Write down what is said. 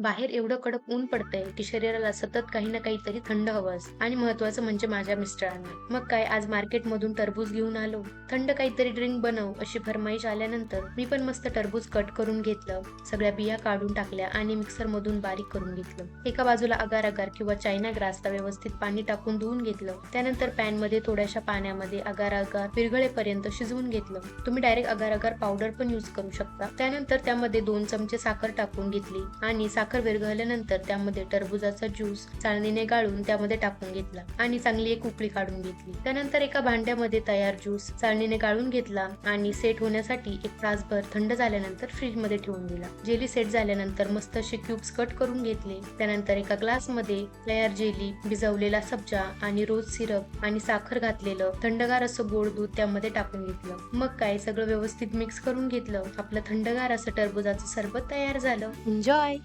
बाहेर एवढं कडक ऊन पडतंय की शरीराला सतत काही ना काहीतरी थंड हवं असतं आणि महत्वाचं म्हणजे माझ्या मिस्टरांना. मग काय आज मार्केटमधून टरबूज घेऊन आलो. थंड काहीतरी ड्रिंक बनव अशी फरमाईश आल्यानंतर मी पण मस्त टरबूज कट करून घेतलं. सगळ्या बिया काढून टाकल्या आणि मिक्सर मधून बारीक करून घेतलं. एका बाजूला अगार अगार किंवा चायना ग्रासला व्यवस्थित पाणी टाकून धुवून घेतलं. त्यानंतर पॅन मध्ये थोड्याशा पाण्यामध्ये अगार अगार विरघळेपर्यंत शिजवून घेतलं. तुम्ही डायरेक्ट अगार अगार पावडर पण यूज करू शकता. त्यानंतर त्यामध्ये 2 चमचे साखर टाकून घेतली आणि साखर विरघळल्यानंतर त्यामध्ये टरबूजाचा ज्यूस चाळणीने गाळून त्यामध्ये टाकून घेतला आणि चांगली एक उकळी काढून घेतली. त्यानंतर एका भांड्यामध्ये तयार ज्यूस चाळणीने गाळून घेतला आणि सेट होण्यासाठी एक तासभर थंड झाल्यानंतर फ्रीज मध्ये ठेवून दिला. जेली सेट झाल्यानंतर मस्त असे क्यूब्स कट करून घेतले. त्यानंतर एका ग्लास मध्ये तयार जेली, भिजवलेला सब्जा आणि रोज सिरप आणि साखर घातलेलं थंडगार असं गोड दूध त्यामध्ये टाकून घेतलं. मग काय सगळं व्यवस्थित मिक्स करून घेतलं. आपलं थंडगार असं टरबूजाचं सरबत तयार झालं. एन्जॉय.